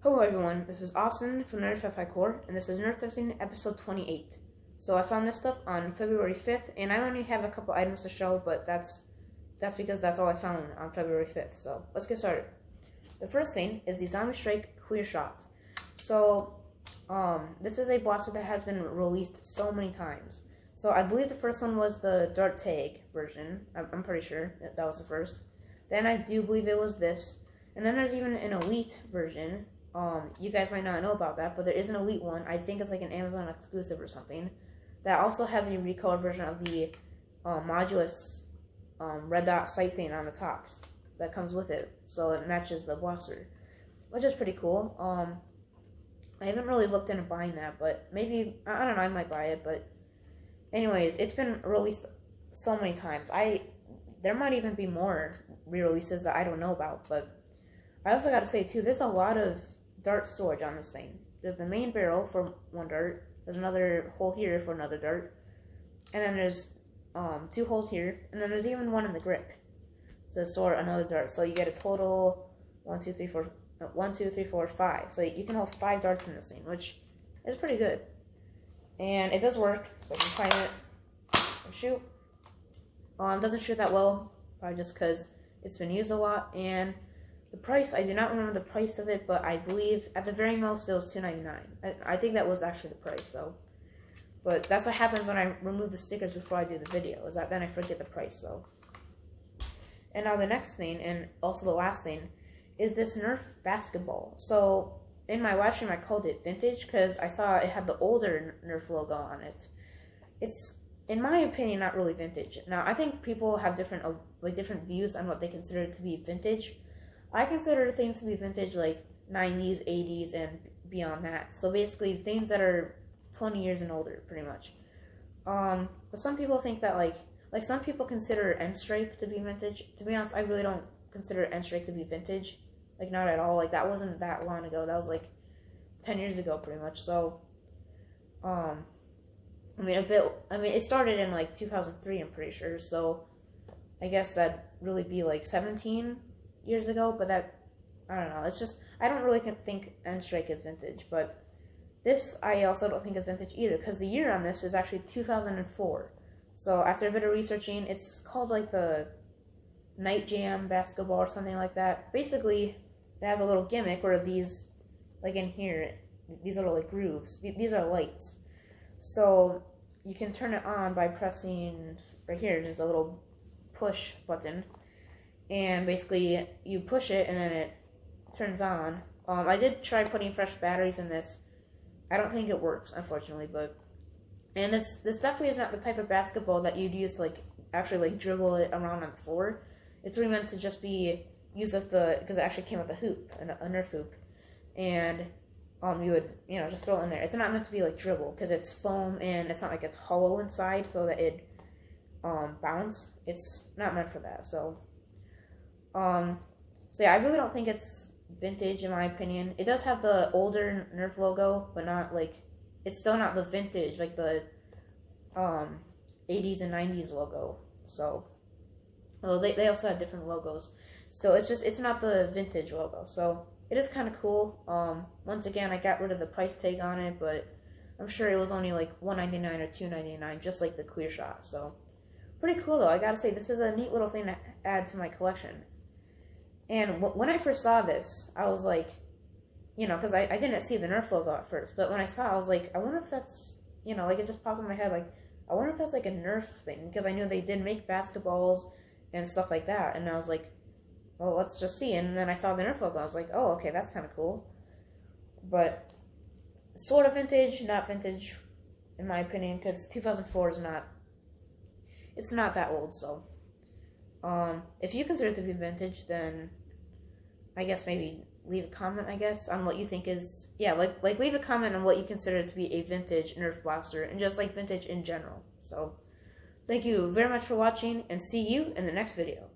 Hello everyone, this is Austin from NERF Core, and this is NERF Thrifting episode 28. So I found this stuff on February 5th, and I only have a couple items to show, but that's because that's all I found on February 5th. So let's get started. The first thing is the Zombie Strike Clear Shot. So this is a blaster that has been released so many times. So I believe the first one was the Dart Tag version. I'm pretty sure that was the first. Then I do believe it was this. And then there's even an Elite version. You guys might not know about that, but there is an Elite one. I think it's like an Amazon exclusive or something. That also has a recolor version of the modulus red dot sight thing on the tops that comes with it. So it matches the blaster, which is pretty cool. I haven't really looked into buying that, but maybe, I don't know, I might buy it. But anyways, it's been released so many times. There might even be more re-releases that I don't know about, but I also got to say too, there's a lot of dart storage on this thing. There's the main barrel for one dart. There's another hole here for another dart, and then there's 2 holes here, and then there's even one in the grip to store another dart. So you get a total 1, 2, 3, 4, 5. So you can hold 5 darts in this thing, which is pretty good. And it does work. So you can find it and shoot. It doesn't shoot that well, probably just because it's been used a lot. And the price, I do not remember the price of it, but I believe at the very most it was $2.99. I think that was actually the price, though. But that's what happens when I remove the stickers before I do the video, is that then I forget the price, so. And now the next thing, and also the last thing, is this NERF basketball. So in my live stream I called it vintage because I saw it had the older NERF logo on it. It's, in my opinion, not really vintage. Now I think people have different views on what they consider to be vintage. I consider things to be vintage like 90s, 80s, and beyond that. So basically things that are 20 years and older, pretty much. But some people think that like some people consider N-Strike to be vintage. To be honest, I really don't consider N-Strike to be vintage. Like, not at all. Like, that wasn't that long ago. That was like 10 years ago, pretty much. So, I mean, it started in like 2003, I'm pretty sure. So, I guess that'd really be like 17 years ago, but that, I don't know, it's just, I don't really think N-Strike is vintage, but this I also don't think is vintage either, because the year on this is actually 2004, so after a bit of researching, it's called like the Night Jam basketball or something like that. Basically, it has a little gimmick where these, like in here, these little like grooves, these are lights, so you can turn it on by pressing, right here, there's a little push button, and basically you push it and then it turns on. I did try putting fresh batteries in this. I don't think it works, unfortunately, and this definitely is not the type of basketball that you'd use to like actually like dribble it around on the floor. It's really meant to just be used with because it actually came with a hoop, a NERF hoop, and you would just throw it in there. It's not meant to be like dribble because it's foam and it's not like it's hollow inside so that it bounce. It's not meant for that. So yeah, I really don't think it's vintage in my opinion. It does have the older NERF logo, but not like, it's still not the vintage, like the 80s and 90s logo. So, although they also have different logos. Still, it's not the vintage logo. So, it is kind of cool. Once again, I got rid of the price tag on it, but I'm sure it was only like $1.99 or $2.99, just like the Clear Shot. So, pretty cool though. I gotta say, this is a neat little thing to add to my collection. And when I first saw this, I was like, because I didn't see the NERF logo at first, but when I saw it, I was like, I wonder if that's, like it just popped in my head, like, I wonder if that's like a NERF thing, because I knew they did make basketballs and stuff like that, and I was like, well, let's just see, and then I saw the NERF logo, I was like, oh, okay, that's kind of cool. But, sort of vintage, not vintage, in my opinion, because 2004 is not, it's not that old, so. If you consider it to be vintage, then I guess maybe leave a comment, I guess, on what you think is, yeah, like leave a comment on what you consider to be a vintage NERF blaster, and just like vintage in general. So, thank you very much for watching, and see you in the next video.